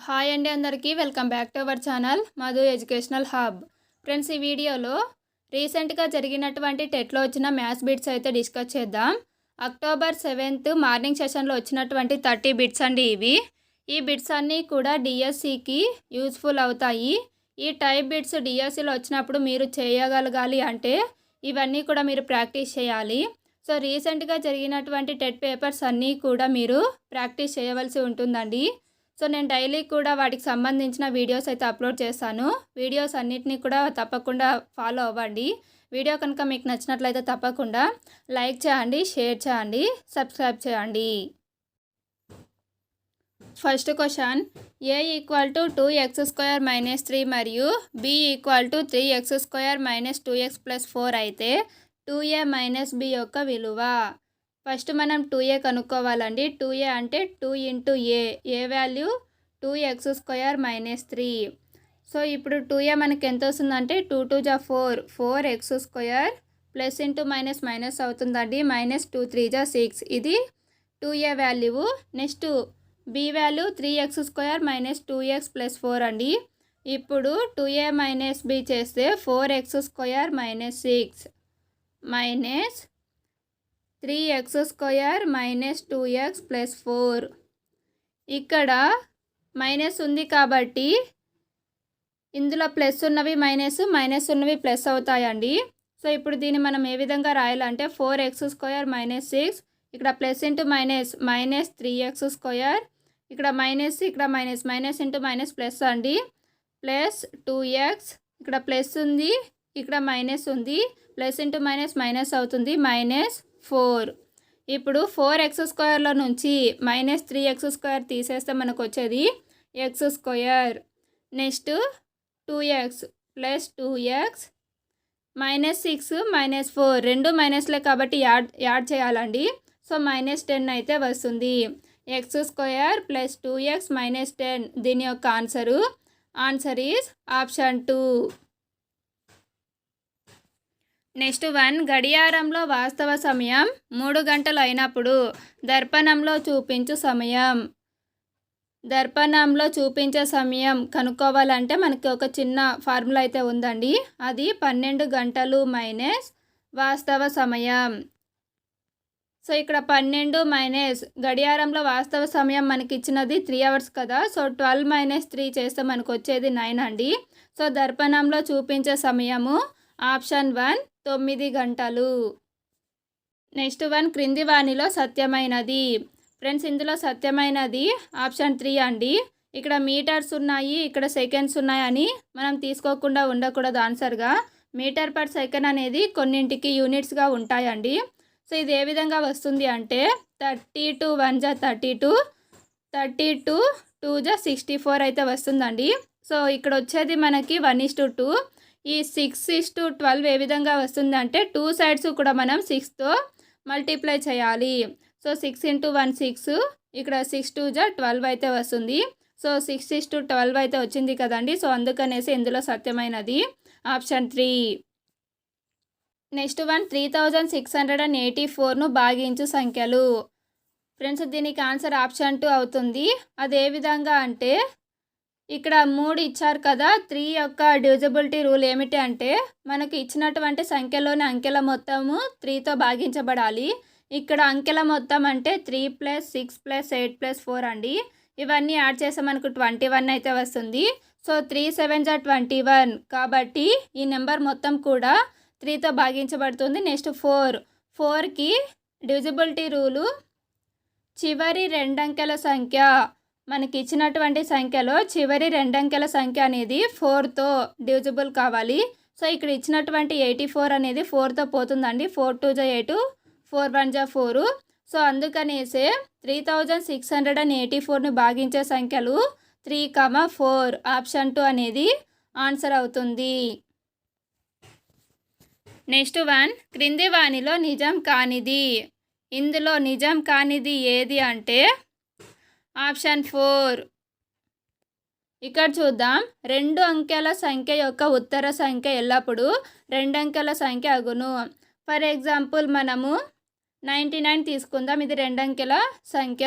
Hi అండి అందరికీ welcome back to our channel Madhu educational hub. Friends, ఈ వీడియోలో రీసెంట్గా జరిగినటువంటి టెట్లో వచ్చిన మ్యాథ్స్ బిట్స్ అయితే డిస్కస్ చేద్దాం. అక్టోబర్ 7th మార్నింగ్ సెషన్లో వచ్చినటువంటి 30 బిట్స్ అండి ఇవి. ఈ బిట్స్ అన్నీ కూడా డిఎస్సికి యూస్ఫుల్ అవుతాయి. ఈ టైప్ బిట్స్ డిఎస్సిలో వచ్చినప్పుడు మీరు చేయగలగాలి అంటే ఇవన్నీ కూడా మీరు ప్రాక్టీస్ చేయాలి. సో రీసెంట్గా జరిగినటువంటి టెట్ పేపర్స్ అన్నీ కూడా మీరు ప్రాక్టీస్ చేయవలసి ఉంటుందండి. సో నేను డైలీ కూడా వాటికి సంబంధించిన వీడియోస్ అయితే అప్లోడ్ చేస్తాను. వీడియోస్ అన్నిటినీ కూడా తప్పకుండా ఫాలో అవ్వండి. వీడియో కనుక మీకు నచ్చినట్లయితే తప్పకుండా లైక్ చేయండి, షేర్ చేయండి, సబ్స్క్రైబ్ చేయండి. ఫస్ట్ క్వశ్చన్, a = 2x² - 3 మరియు b = 3x² - 2x + 4 అయితే 2a - b యొక్క విలువ. ఫస్ట్ మనం 2a కనుక్కోవాలండి. 2a అంటే 2 × a వాల్యూ 2x² - 3. సో ఇప్పుడు 2a మనకి ఎంత వస్తుందంటే 2 × 2 = 4, 4x² plus into minus minus అవుతుందండి. -2 × 3 = 6. ఇది 2a value. Next b value 3x² - 2x + 4 అండి. ఇప్పుడు 2a - b చేస్తే 4x² - 6 మైనస్ 3x² - 2x + 4. ఇక్కడ మైనస్ ఉంది కాబట్టి ఇందులో ప్లస్ ఉన్నవి మైనస్, మైనస్ ఉన్నవి ప్లస్ అవుతాయండి. సో ఇప్పుడు దీన్ని మనం ఏ విధంగా రాయాలంటే 4x² - 6, ఇక్కడ ప్లస్ ఇంటూ మైనస్ -3x², ఇక్కడ మైనస్, ఇక్కడ minus, minus into minus plus అండి, ప్లస్ 2x, ఇక్కడ ప్లస్ ఉంది, ఇక్కడ మైనస్ ఉంది, ప్లస్ ఇంటూ మైనస్ మైనస్ అవుతుంది, -4. ఇప్పుడు 4x² నుంచి -3x² తీసేస్తే మనకు వచ్చేది x². Next 2x plus 2x -6 -4 రెండు మైనస్లే కాబట్టి యాడ్ చేయాలండి. సో -10 అయితే వస్తుంది. x² + 2x - 10 దీని యొక్క ఆన్సర్ ఈజ్ ఆప్షన్ 2. నెక్స్ట్ 1, గడియారంలో వాస్తవ సమయం 3 గంటలు అయినప్పుడు దర్పణంలో చూపించే సమయం కనుక్కోవాలంటే మనకి ఒక చిన్న ఫార్ములా అయితే ఉందండి. అది 12 గంటలు మైనస్ వాస్తవ సమయం. సో ఇక్కడ 12 మైనస్ గడియారంలో వాస్తవ సమయం మనకి ఇచ్చినది 3 అవర్స్ కదా. సో 12 - 3 చేస్తే మనకు వచ్చేది 9 అండి. సో దర్పణంలో చూపించే సమయము ఆప్షన్ 1 9 గంటలు. నెక్స్ట్ 1, క్రింది వానిలో సత్యమైనది. ఫ్రెండ్స్, ఇందులో సత్యమైనది ఆప్షన్ 3 అండి. ఇక్కడ మీటర్స్ ఉన్నాయి, ఇక్కడ సెకండ్స్ ఉన్నాయని మనం తీసుకోకుండా ఉండకూడదు ఆన్సర్గా. మీటర్ పర్ సెకండ్ అనేది కొన్నింటికి యూనిట్స్గా ఉంటాయండి. సో ఇది ఏ విధంగా వస్తుంది అంటే 32 × 1 = 32, 32 × 2 = 64 అయితే వస్తుందండి. సో ఇక్కడ వచ్చేది మనకి 1:2. ఈ 6:12 ఏ విధంగా వస్తుంది అంటే 2 సైడ్స్ కూడా మనం 6తో మల్టిప్లై చేయాలి. సో 6 × 1 6, ఇక్కడ 6 × 2 = 12 అయితే వస్తుంది. సో 6:12 అయితే వచ్చింది కదండి. సో అందుకనేసి ఇందులో సత్యమైనది ఆప్షన్ 3. నెక్స్ట్ 1, 3684ను భాగించు సంఖ్యలు. ఫ్రెండ్స్, దీనికి ఆన్సర్ ఆప్షన్ 2 అవుతుంది. అది ఏ విధంగా అంటే ఇక్కడ 3 ఇచ్చారు కదా. 3 యొక్క డివిజిబిలిటీ రూల్ ఏమిటి అంటే మనకు ఇచ్చినటువంటి సంఖ్యలోని అంకెల మొత్తము 3తో భాగించబడాలి. ఇక్కడ అంకెల మొత్తం అంటే 3 + 6 + 8 + 4 అండి. ఇవన్నీ యాడ్ చేస్తే మనకు 21 అయితే వస్తుంది. సో 3 × 7 = 21 కాబట్టి ఈ నెంబర్ మొత్తం కూడా 3తో భాగించబడుతుంది. నెక్స్ట్ 4కి డివిజిబిలిటీ రూలు చివరి 2 అంకెల సంఖ్య, మనకి ఇచ్చినటువంటి సంఖ్యలో చివరి 2 అంకెల సంఖ్య అనేది 4తో డివిజిబుల్ కావాలి. సో ఇక్కడ ఇచ్చినటువంటి 84 అనేది 4తో పోతుందండి. 4 × 2 = 8, 4 × 1 = 4. సో అందుకనేసే 3684ను భాగించే సంఖ్యలు 3, 4 ఆప్షన్ 2 అనేది ఆన్సర్ అవుతుంది. నెక్స్ట్ 1, క్రింది వానిలో నిజం కానిది. ఇందులో నిజం కానిది ఏది అంటే ఆప్షన్ 4. ఇక్కడ చూద్దాం. 2 అంకెల సంఖ్య యొక్క ఉత్తర సంఖ్య ఎల్లప్పుడూ 2 అంకెల సంఖ్య అగును. ఫర్ ఎగ్జాంపుల్ మనము 99 తీసుకుందాం. ఇది 2 అంకెల సంఖ్య.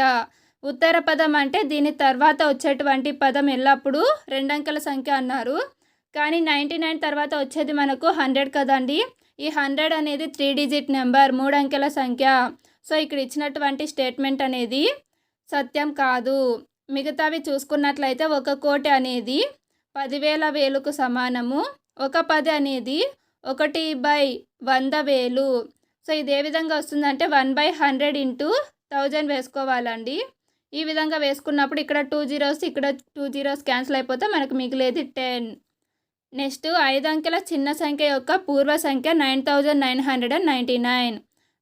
ఉత్తర పదం అంటే దీని తర్వాత వచ్చేటువంటి పదం ఎల్లప్పుడూ 2 అంకెల సంఖ్య అన్నారు. కానీ 99 తర్వాత వచ్చేది మనకు 100 కదండి. ఈ 100 అనేది 3 డిజిట్ నెంబర్, 3 అంకెల సంఖ్య. సో ఇక్కడ ఇచ్చినటువంటి స్టేట్మెంట్ అనేది సత్యం కాదు. మిగతావి చూసుకున్నట్లయితే 1 కోటి అనేది 10,000 వేలుకు సమానము. 1 10 అనేది 1/100,000. సో ఇది ఏ విధంగా వస్తుందంటే 1/100 ఇంటూ 1000 వేసుకోవాలండి. ఈ విధంగా వేసుకున్నప్పుడు ఇక్కడ 2 జీరోస్ ఇక్కడ 2 జీరోస్ క్యాన్సిల్ అయిపోతే మనకు మిగిలేది 10. నెక్స్ట్ 5 అంకెల చిన్న సంఖ్య యొక్క పూర్వ సంఖ్య 9999.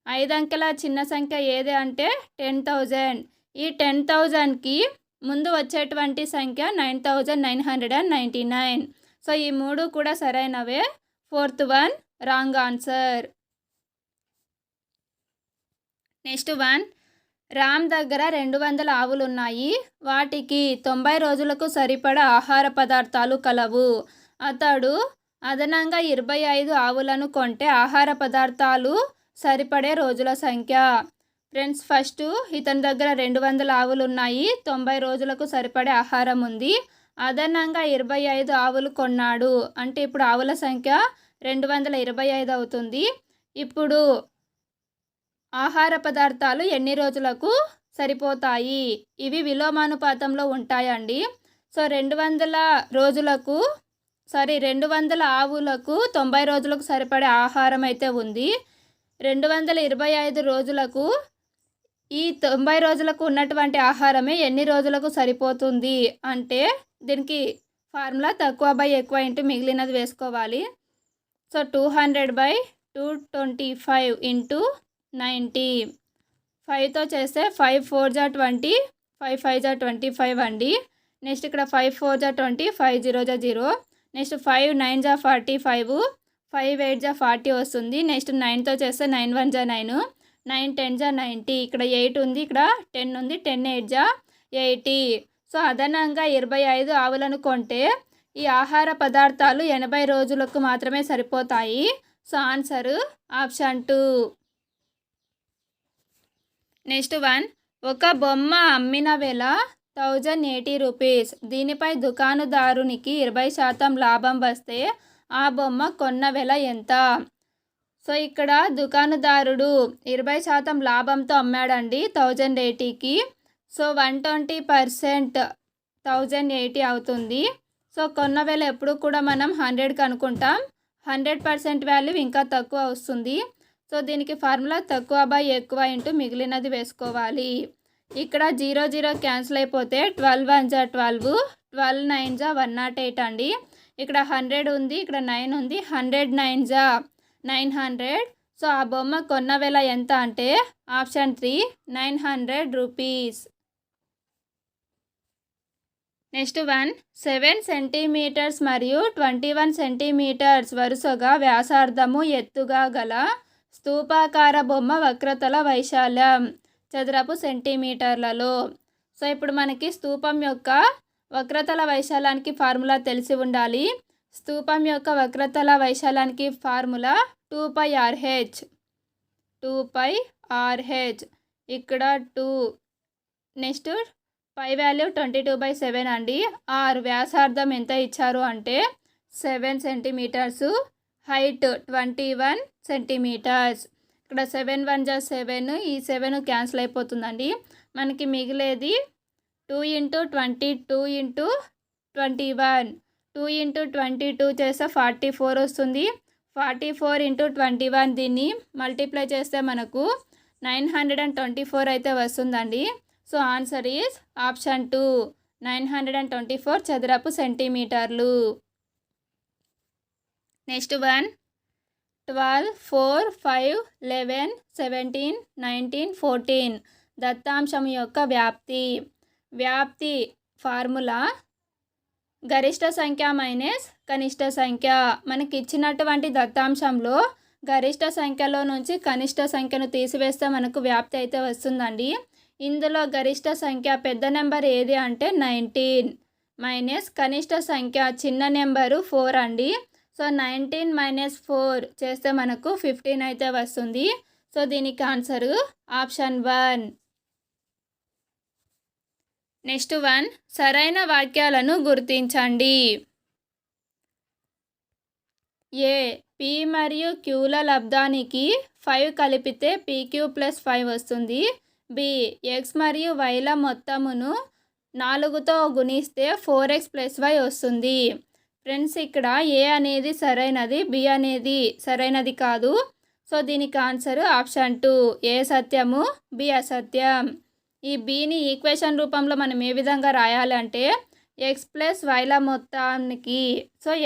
5 అంకెల చిన్న సంఖ్య ఏది అంటే 10,000. ఈ 10,000కి ముందు వచ్చేటువంటి సంఖ్య 9999. సో ఈ 3 కూడా సరైనవే. 4th one wrong answer. Next one, Ram దగ్గర 200 ఆవులు ఉన్నాయి. వాటికి 90 రోజులకు సరిపడా ఆహార పదార్థాలు కలవు. అతడు అదనంగా 25 ఆవులను కొంటే ఆహార పదార్థాలు సరిపడే రోజుల సంఖ్య. ఫ్రెండ్స్, ఫస్ట్ ఇతని దగ్గర 200 ఆవులు ఉన్నాయి, 90 రోజులకు సరిపడే ఆహారం ఉంది. అదనంగా 25 ఆవులు కొన్నాడు అంటే ఇప్పుడు ఆవుల సంఖ్య 225 అవుతుంది. ఇప్పుడు ఆహార పదార్థాలు ఎన్ని రోజులకు సరిపోతాయి? ఇవి విలోమానుపాతంలో ఉంటాయండి. సో 200 ఆవులకు 90 రోజులకు సరిపడే ఆహారం అయితే ఉంది. 225 రోజులకు ఈ 90 రోజులకు ఉన్నటువంటి ఆహారమే ఎన్ని రోజులకు సరిపోతుంది అంటే దీనికి ఫార్ములా తక్కువ బై ఎక్కువ ఇంటూ మిగిలినది వేసుకోవాలి. So 200/225 into 90. 5తో చేస్తే 5 4 జా 20, 5 5 జా 25 అండి. నెక్స్ట్ ఇక్కడ 5 4 జా 20, 5 0 జా 0. నెక్స్ట్ 5 9 జా 45, 5 8 జా 40 వస్తుంది. నెక్స్ట్ 9తో చేస్తే 9 1 జా 9, 9 10 జా 90. ఇక్కడ 8 ఉంది, ఇక్కడ 10 ఉంది, 10 8 జా 80. సో అదనంగా 25 ఆవులను కొంటే ఈ ఆహార పదార్థాలు 80 రోజులకు మాత్రమే సరిపోతాయి. So answer option 2. Next one, ఒక బొమ్మ అమ్మిన వెల 1080 రూపీస్. దీనిపై దుకాణదారునికి 20% లాభం వస్తే ఆ బొమ్మ కొన్న వెల ఎంత? సో ఇక్కడ దుకాణదారుడు 20% లాభంతో అమ్మాడండి 1080కి. సో 120% 1080 అవుతుంది. సో కొన్న వెల ఎప్పుడు కూడా మనం 100కి అనుకుంటాం. 100% వాల్యూ ఇంకా తక్కువ వస్తుంది. సో దీనికి ఫార్ములా తక్కువ బై ఎక్కువ ఇంటూ మిగిలినది వేసుకోవాలి. ఇక్కడ 0 0 క్యాన్సిల్ అయిపోతే 12 1 జా 12, 12 9 జా 108 అండి. ఇక్కడ 100 ఉంది, ఇక్కడ 9 ఉంది, 100 9 జా 900. సో ఆ బొమ్మ కొన్న వెల ఎంత అంటే option 3 900 rupees. Next one, 7 centimetres మరియు 21 సెంటీమీటర్స్ వరుసగా వ్యాసార్థము ఎత్తుగా గల స్తూపాకార బొమ్మ వక్రతల వైశాల్యం చదరపు సెంటీమీటర్లలో. సో ఇప్పుడు మనకి స్తూపం యొక్క వక్రతల వైశాల్యానికి ఫార్ములా తెలిసి ఉండాలి. స్తూపం యొక్క వక్రతల వైశాల్యానికి ఫార్ములా 2πRh. 2πRh. ఇక్కడ 2. నెక్స్ట్ పై వాల్యూ 22/7 అండి. ఆర్ వ్యాసార్థం ఎంత ఇచ్చారు అంటే 7 సెంటీమీటర్స్, హైట్ 21 సెంటీమీటర్స్. ఇక్కడ 7 1 జా 7, ఈ 7 క్యాన్సిల్ అయిపోతుందండి. మనకి మిగిలేది 2 × 20, 2 × 21. 2 × 22 చేస్తే 44 వస్తుంది. 44 × 21 దీన్ని మల్టిప్లై చేస్తే మనకు 924 అయితే వస్తుందండి. సో ఆన్సర్ ఈజ్ ఆప్షన్ 2 924 చదరపు సెంటీమీటర్లు. నెక్స్ట్ వన్, 12 4 5 11 17 19 14 దత్తాంశం యొక్క వ్యాప్తి ఫార్ములా గరిష్ట సంఖ్య మైనస్ కనిష్ట సంఖ్య. మనకి ఇచ్చినటువంటి దత్తాంశంలో గరిష్ట సంఖ్యలో నుంచి కనిష్ట సంఖ్యను తీసివేస్తే మనకు వ్యాప్తి అయితే వస్తుందండి. ఇందులో గరిష్ట సంఖ్య పెద్ద నెంబర్ ఏది అంటే 19 మైనస్ కనిష్ట సంఖ్య చిన్న నెంబరు 4 అండి. సో 19 - 4 చేస్తే మనకు 15 అయితే వస్తుంది. సో దీనికి ఆన్సరు ఆప్షన్ 1. నెక్స్ట్ 1 సరైన వాక్యాలను గుర్తించండి. ఏ పి మరియు క్యూల లబ్ధానికి 5 కలిపితే పీక్యూ ప్లస్ 5 వస్తుంది. బి ఎక్స్ మరియు వైల మొత్తమును 4తో గుణిస్తే 4x ప్లస్ y వస్తుంది. ఫ్రెండ్స్, ఇక్కడ ఏ అనేది సరైనది, బి అనేది సరైనది కాదు. సో దీనికి ఆన్సర్ ఆప్షన్ 2 ఏ సత్యము, బి అసత్యం. ఈ బిని ఈక్వేషన్ రూపంలో మనం ఏ విధంగా రాయాలంటే ఎక్స్ ప్లస్ వైల మొత్తానికి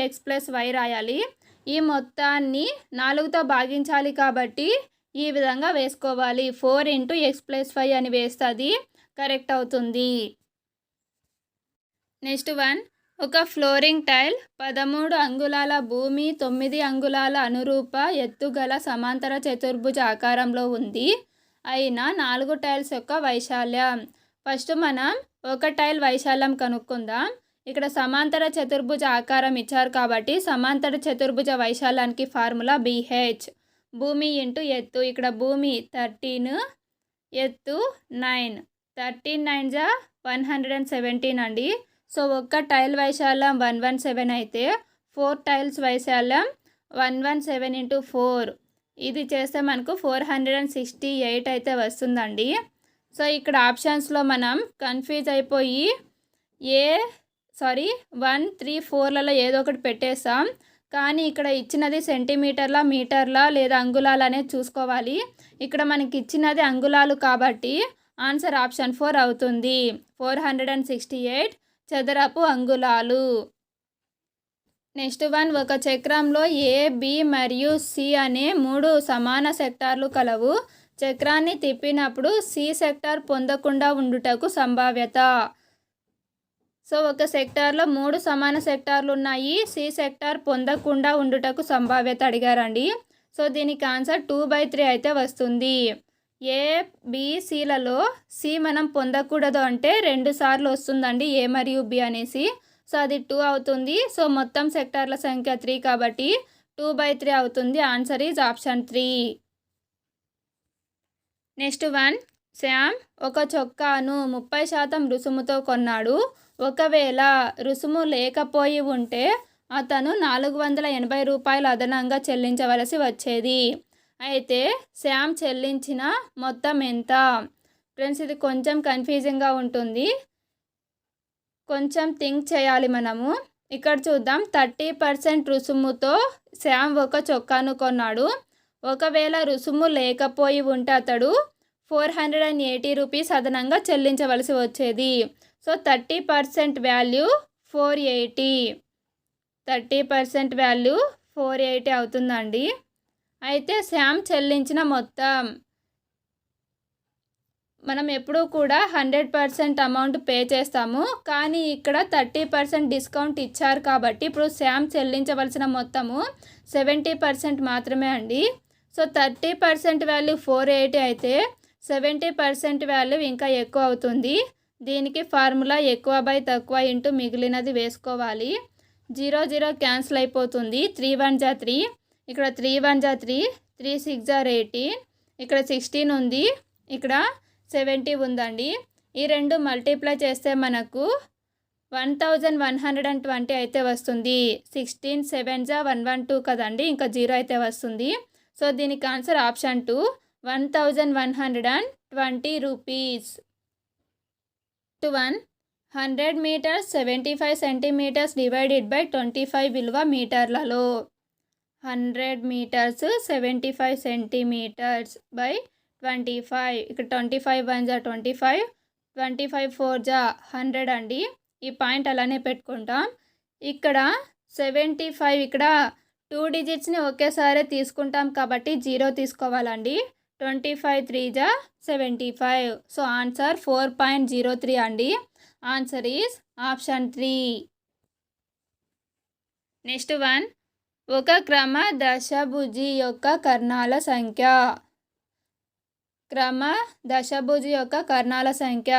ఎక్స్ ప్లస్ వై రాయాలి. ఈ మొత్తాన్ని 4తో భాగించాలి కాబట్టి ఈ విధంగా వేసుకోవాలి. 4 × x + 5 అని వేస్తే అది కరెక్ట్ అవుతుంది. నెక్స్ట్ 1 ఒక ఫ్లోరింగ్ టైల్ 13 అంగుళాల భూమి 9 అంగుళాల అనురూప ఎత్తుగల సమాంతర చతుర్భుజ ఆకారంలో ఉంది. అయినా 4 టైల్స్ యొక్క వైశాల్యం. ఫస్ట్ మనం ఒక టైల్ వైశాల్యం కనుక్కుందాం. ఇక్కడ సమాంతర చతుర్భుజ ఆకారం ఇచ్చారు కాబట్టి సమాంతర చతుర్భుజ వైశాల్యానికి ఫార్ములా BH. భూమి ఇంటూ ఎత్తు. ఇక్కడ భూమి 13, ఎత్తు 9. 13 9 = 117 అండి. సో ఒక్క టైల్ వైశాల్యం 117 అయితే 4 టైల్స్ వైశాల్యం 117 × 4. ఇది చేస్తే మనకు 468 అయితే వస్తుందండి. సో ఇక్కడ ఆప్షన్స్లో మనం కన్ఫ్యూజ్ అయిపోయి 1, 3, 4లలో ఏదో ఒకటి పెట్టేస్తాం. కానీ ఇక్కడ ఇచ్చినది సెంటీమీటర్ల, మీటర్ల లేదా అంగుళాలు అనేది చూసుకోవాలి. ఇక్కడ మనకి ఇచ్చినది అంగుళాలు కాబట్టి ఆన్సర్ ఆప్షన్ 4 అవుతుంది. 468 చదరపు అంగుళాలు. నెక్స్ట్ 1 ఒక చక్రంలో ఏ, బి మరియు సి అనే 3 సమాన సెక్టార్లు కలవు. చక్రాన్ని తిప్పినప్పుడు సి సెక్టార్ పొందకుండా ఉండుటకు సంభావ్యత. సో ఒక సెక్టార్లో 3 సమాన సెక్టార్లు ఉన్నాయి. సి సెక్టార్ పొందకుండా ఉండుటకు సంభావ్యత అడిగారండి. సో దీనికి ఆన్సర్ 2/3 అయితే వస్తుంది. ఏ, బి, సిలలో సి మనం పొందకూడదు అంటే 2 సార్లు వస్తుందండి ఏ మరియు బి అనేసి. సో అది 2 అవుతుంది. సో మొత్తం సెక్టార్ల సంఖ్య 3 కాబట్టి 2/3 అవుతుంది. Answer is option 3. Next 1 Shyam ఒక చొక్కాను 30% రుసుముతో కొన్నాడు. ఒకవేళ రుసుము లేకపోయి ఉంటే అతను 480 రూపాయలు అదనంగా చెల్లించవలసి వచ్చేది. అయితే శ్యామ్ చెల్లించిన మొత్తం ఎంత? ఫ్రెండ్స్, ఇది కొంచెం కన్ఫ్యూజింగ్గా ఉంటుంది. కొంచెం థింక్ చేయాలి మనము. ఇక్కడ చూద్దాం. 30% రుసుముతో శ్యామ్ ఒక చొక్కాను కొన్నాడు. ఒకవేళ రుసుము లేకపోయి ఉంటే అతడు 480 రూపీస్ అదనంగా చెల్లించవలసి వచ్చేది. So 30% value 480. 30% వాల్యూ 480 అవుతుందండి. అయితే శ్యామ్ చెల్లించిన మొత్తం, మనం ఎప్పుడూ కూడా 100% అమౌంట్ పే చేస్తాము. కానీ ఇక్కడ 30% డిస్కౌంట్ ఇచ్చారు కాబట్టి ఇప్పుడు శ్యామ్ చెల్లించవలసిన మొత్తము 70% మాత్రమే అండి. సో 30% వాల్యూ 480 అయితే 70% వాల్యూ ఇంకా ఎక్కువ అవుతుంది. దీనికి ఫార్ములా ఎక్కువ బై తక్కువ ఇంటూ మిగిలినది వేసుకోవాలి. 0 0 క్యాన్సిల్ అయిపోతుంది. 3 1 = 3. ఇక్కడ 3 1 = 3, 3 6 = 18. ఇక్కడ 16 ఉంది, ఇక్కడ 70 ఉందండి. ఈ రెండు మల్టిప్లై చేస్తే మనకు 1120 అయితే వస్తుంది. 16 7 = 112 కదండి, ఇంకా 0 అయితే వస్తుంది. సో దీనికి answer option 2 1120 rupees. 1 100 metres 75 centimetres divided by 25 విలువ మీటర్లలో. 100 మీటర్స్ 75 సెంటీమీటర్స్ బై 25. ఇక్కడ 25 1 = 25, 25 4 = 100 అండి. ఈ పాయింట్ అలానే పెట్టుకుంటాం. ఇక్కడ 75, ఇక్కడ 2 డిజిట్స్ని ఒకేసారి తీసుకుంటాం కాబట్టి 0 తీసుకోవాలండి. 25 3 = 75. సో ఆన్సర్ 4.03 అండి. Answer is option 3. నెక్స్ట్ 1 ఒక క్రమ దశభుజి యొక్క కర్ణాల సంఖ్య. క్రమ దశభుజి యొక్క కర్ణాల సంఖ్య.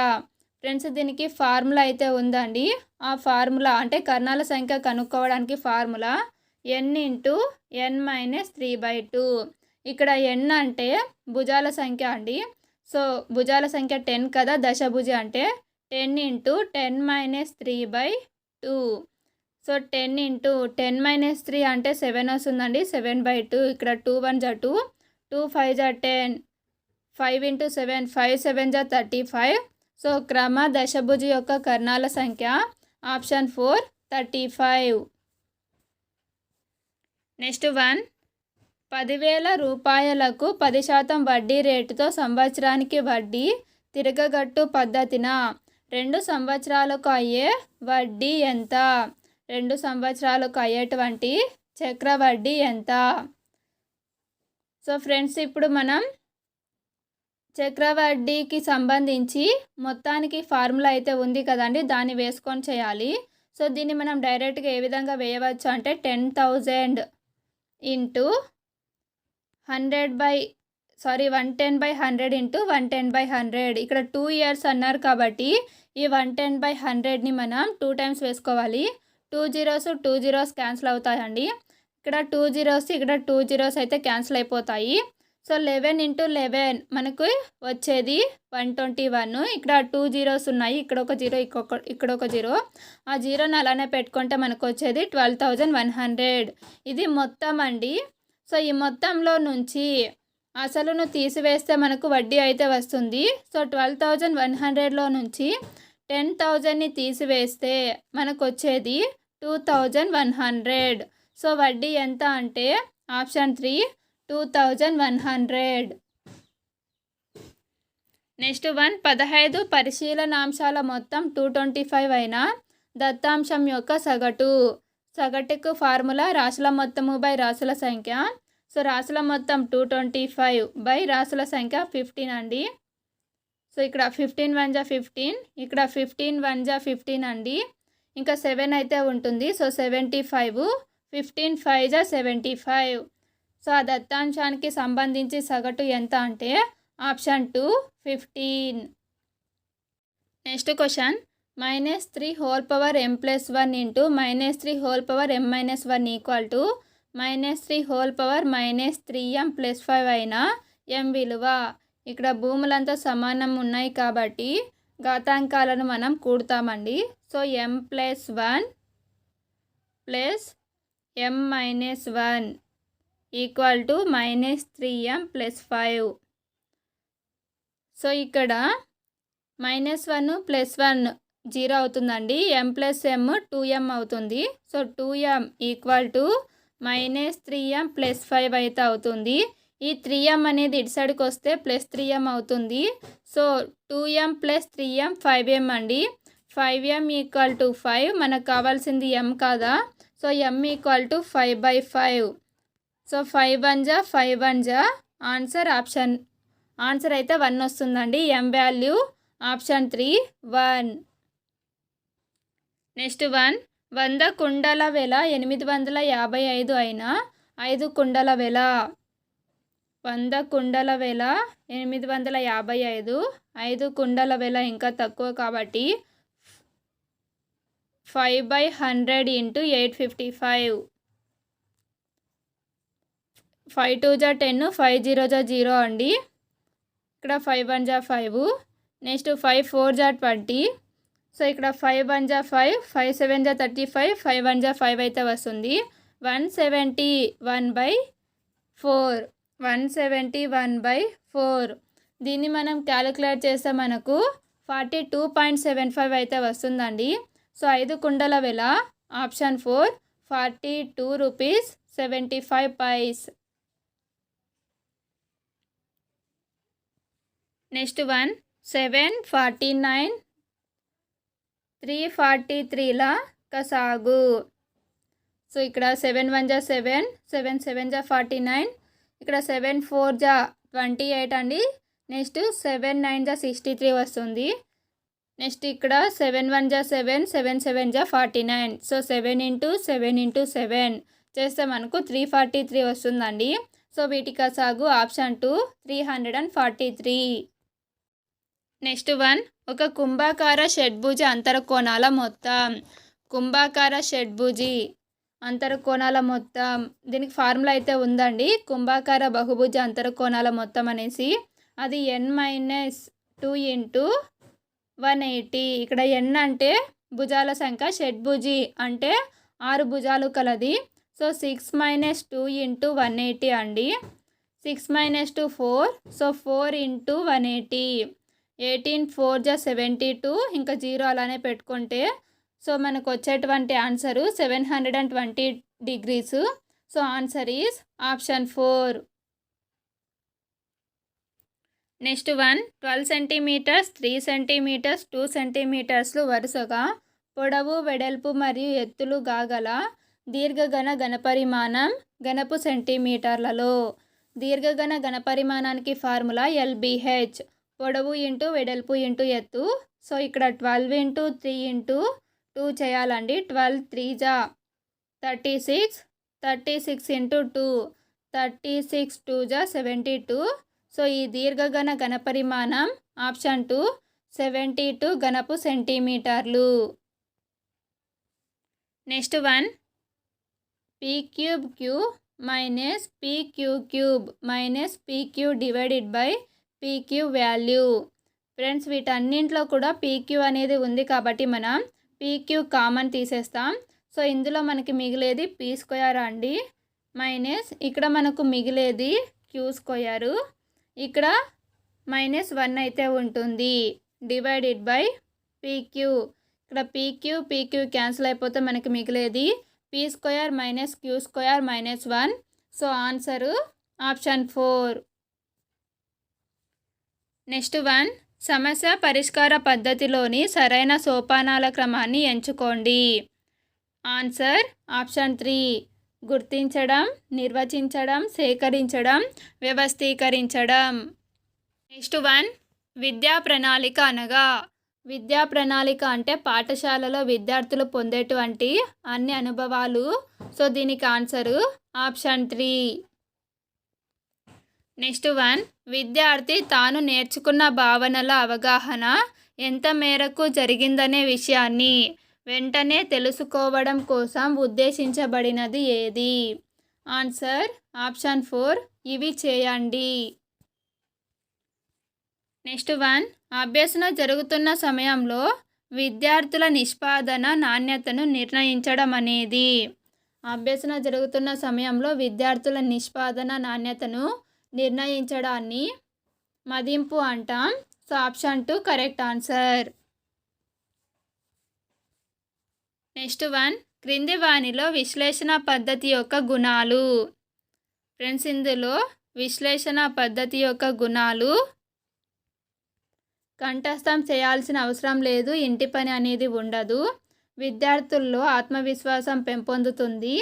ఫ్రెండ్స్, దీనికి ఫార్ములా అయితే ఉందండి. ఆ ఫార్ములా అంటే కర్ణాల సంఖ్య కనుక్కోవడానికి ఫార్ములా n × n - 3/2. ఇక్కడ n అంటే భుజాల సంఖ్య అండి. సో భుజాల సంఖ్య 10 కదా, దశభుజి అంటే 10 ఇంటూ 10-3/2. సో 10 ఇంటూ 10-3 అంటే 7 వస్తుందండి. 7/2. ఇక్కడ 2 1 జా 2, 2 5 జా 10, 5 ఇంటూ 7, 5 7 జా 35. సో క్రమ దశభుజి యొక్క కర్ణాల సంఖ్య ఆప్షన్ 4 35. నెక్స్ట్ 1, 10,000 రూపాయలకు 10% వడ్డీ రేటుతో సంవత్సరానికి వడ్డీ తిరగగట్టు పద్ధతిన 2 సంవత్సరాలకు అయ్యే వడ్డీ ఎంత? 2 సంవత్సరాలకు అయ్యేటువంటి చక్రవడ్డీ ఎంత? సో ఫ్రెండ్స్, ఇప్పుడు మనం చక్రవడ్డీకి సంబంధించి మొత్తానికి ఫార్ములా అయితే ఉంది కదండి, దాన్ని వేసుకొని చేయాలి. సో దీన్ని మనం డైరెక్ట్గా ఏ విధంగా వేయవచ్చు అంటే 10,000 ఇంటూ 110/100 ఇంటూ 110/100. ఇక్కడ 2 ఇయర్స్ అన్నారు కాబట్టి ఈ 110/100ని మనం 2 టైమ్స్ వేసుకోవాలి. 2 zeros 2 zeros క్యాన్సిల్ అవుతాయండి. ఇక్కడ 2 zeros ఇక్కడ 2 zeros అయితే క్యాన్సిల్ అయిపోతాయి. సో 11 ఇంటూ 11 మనకు వచ్చేది 121. ఇక్కడ 2 zeros ఉన్నాయి, ఇక్కడ ఒక జీరో, ఇక్కడ ఒక జీరో. ఆ జీరోని అలానే పెట్టుకుంటే మనకు వచ్చేది 12,100. ఇది మొత్తం అండి. సో ఈ మొత్తంలో నుంచి అసలును తీసివేస్తే మనకు వడ్డీ అయితే వస్తుంది. సో 12,100లో నుంచి 10,000ని తీసివేస్తే మనకు వచ్చేది 2,100. సో వడ్డీ ఎంత అంటే ఆప్షన్ 3 2,100. నెక్స్ట్ 1, 15 పరిశీలనాంశాల మొత్తం 225 అయిన దత్తాంశం యొక్క సగటుకు ఫార్ములా రాశుల మొత్తము బై రాశుల సంఖ్య. సో రాశుల మొత్తం 225 బై రాశుల సంఖ్య 15 అండి. సో ఇక్కడ 15 1 జా 15, ఇక్కడ 15 1 జా 15 అండి. ఇంకా 7 అయితే ఉంటుంది. సో 75, 15 5 జా 75. సో ఆ దత్తాంశానికి సంబంధించి సగటు ఎంత అంటే option 2 15. Next question, -3 whole power m+1 into -3 whole power m-1 equal to -3 whole power -3m+5 అయిన m విలువ. ఇక్కడ భూములంతా సమానం ఉన్నాయి కాబట్టి ఘాతాంకాలను మనం కూడతామండి. So m+1 plus m-1 equal to -3m+5. So ఇక్కడ -1 + 1 0 అవుతుందండి. m+m 2m అవుతుంది. So 2m equal to -3m+5 అయితే అవుతుంది. ఈ 3m అనేది ఇటు సైడ్కి వస్తే +3m అవుతుంది. సో 2m + 3m 5m అండి. 5m equal to 5. మనకు కావాల్సింది m కాదా? So m equal to 5/5. So 5 1 జా 5 1 జా ఆన్సర్ అయితే 1 వస్తుందండి. m value option 3 1. నెక్స్ట్ 1, 100 కుండల వెల 855 అయిన 5 కుండల వెల. 100 కుండల వెల 855, 5 కుండల వెల ఇంకా తక్కువ కాబట్టి 5/100 ఇంటూ 855. 5 2 జా 10, 5 0 జా 0 అండి. ఇక్కడ 5 1 జా 5. నెక్స్ట్ 5 4 జా 20. సో ఇక్కడ 5 1 జా 5, 5 7 జా 35, 5 1 జా 5 అయితే వస్తుంది. 171/4. 171/4. దీన్ని మనం క్యాలిక్యులేట్ చేస్తే మనకు 42.75 అయితే వస్తుందండి. సో 5 కుండల వెల ఆప్షన్ 4 42 రూపీస్ 75 పైస్. నెక్స్ట్ 1, 7 49 343ల కసాగు. సో ఇక్కడ 7 1 జా 7, 7 7 జా 49, ఇక్కడ 7 4 జా 28 అండి. నెక్స్ట్ 7 9 జా 63 వస్తుంది. నెక్స్ట్ ఇక్కడ 7 1 జా 7, 7 7 జా 49. సో 7 ఇంటూ 7 ఇంటూ 7 చేస్తే మనకు 343 వస్తుందండి. సో వీటి కసాగు ఆప్షన్ 2 343. నెక్స్ట్ 1, ఒక కుంభాకార షడ్భుజి అంతరకోణాల మొత్తం. కుంభాకార షడ్భుజి అంతరకోణాల మొత్తం, దీనికి ఫార్ములా అయితే ఉందండి. కుంభాకార బహుభుజ అంతరకోణాల మొత్తం అనేసి అది n-2 ఇంటూ 180. ఇక్కడ n అంటే భుజాల సంఖ్య, షడ్భుజి అంటే 6 భుజాలు కలది. సో 6 - 2 × 180 అండి. 6 - 2 4. సో 4 × 180. 18 4 = 72. ఇంకా 0 అలానే పెట్టుకుంటే సో మనకు వచ్చేటువంటి answer 720 degrees. So answer is option 4. Next 12 centimetres, 3 centimetres, 2 సెంటీమీటర్స్లు వరుసగా పొడవు, వెడల్పు మరియు ఎత్తులు గాగల దీర్ఘఘన ఘనపరిమాణం ఘనపు సెంటీమీటర్లలో. దీర్ఘఘన ఘనపరిమాణానికి ఫార్ములా LBH, పొడవు ఇంటూ వెడల్పు ఇంటూ ఎత్తు. సో ఇక్కడ 12 × 3 × 2 చేయాలండి. 12 3 = 36, 36 × 2 36, 2 = 72. సో ఈ దీర్ఘఘన ఘనపరిమాణం ఆప్షన్ 2 72 ఘనపు సెంటీమీటర్లు. Next p³ minus pq³ minus pq divided by pq value. Friends వీటన్నింటిలో కూడా pq అనేది ఉంది కాబట్టి మనం pq కామన్ తీసేస్తాం. సో ఇందులో మనకి మిగిలేది p² అండి, మైనస్ ఇక్కడ మనకు మిగిలేది q², ఇక్కడ -1 అయితే ఉంటుంది, డివైడెడ్ బై pq. ఇక్కడ pq క్యాన్సిల్ అయిపోతే మనకి మిగిలేది p² - q² -1. So answer option 4. Next సమస్య పరిష్కార పద్ధతిలోని సరైన సోపానాల క్రమాన్ని ఎంచుకోండి. Answer option 3. గుర్తించడం, నిర్వచించడం, సేకరించడం, వ్యవస్థీకరించడం. నెక్స్ట్ విద్యా ప్రణాళిక అనగా. విద్యా ప్రణాళిక అంటే పాఠశాలలో విద్యార్థులు పొందేటువంటి అన్ని అనుభవాలు. సో దీనికి ఆన్సరు ఆప్షన్ 3. నెక్స్ట్ విద్యార్థి తాను నేర్చుకున్న భావనల అవగాహన ఎంత మేరకు జరిగిందనే విషయాన్ని వెంటనే తెలుసుకోవడం కోసం ఉద్దేశించబడినది ఏది? Answer option 4. ఇవి చేయండి. నెక్స్ట్ అభ్యసన జరుగుతున్న సమయంలో విద్యార్థుల నిష్పాదన నాణ్యతను నిర్ణయించడం అనేది. అభ్యసన జరుగుతున్న సమయంలో విద్యార్థుల నిష్పాదన నాణ్యతను నిర్ణయించడాన్ని మదింపు అంటాం. So option 2 correct answer. Next క్రింది వానిలో విశ్లేషణ పద్ధతి యొక్క గుణాలు. ఫ్రెండ్స్ ఇందులో విశ్లేషణ పద్ధతి యొక్క గుణాలు: కంఠస్థం చేయాల్సిన అవసరం లేదు, ఇంటి పని అనేది ఉండదు, విద్యార్థుల్లో ఆత్మవిశ్వాసం పెంపొందుతుంది,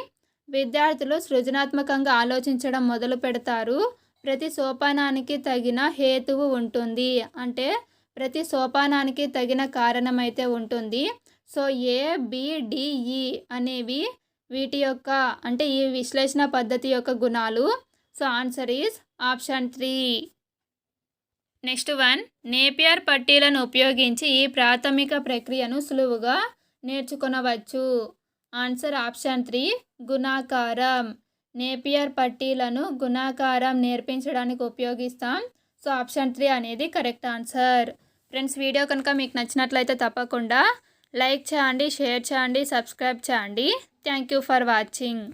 విద్యార్థులు సృజనాత్మకంగా ఆలోచించడం మొదలు పెడతారు, ప్రతి సోపానానికి తగిన హేతువు ఉంటుంది, అంటే ప్రతి సోపానానికి తగిన కారణం అయితే ఉంటుంది. సో ABDE అనేవి వీటి యొక్క అంటే ఈ విశ్లేషణ పద్ధతి యొక్క గుణాలు. So answer is option 3. Next Napier పట్టీలను ఉపయోగించి ఈ ప్రాథమిక ప్రక్రియను సులువుగా నేర్చుకొనవచ్చు. ఆన్సర్ ఆప్షన్ 3 గుణాకారం. నేపియర్ పట్టీలను గుణాకారం నేర్పించడానికి ఉపయోగిస్తాం. సో ఆప్షన్ 3 అనేది కరెక్ట్ ఆన్సర్. ఫ్రెండ్స్ వీడియో కనుక మీకు నచ్చినట్లయితే తప్పకుండా లైక్ చేయండి, షేర్ చేయండి, సబ్స్క్రైబ్ చేయండి. Thank you for watching.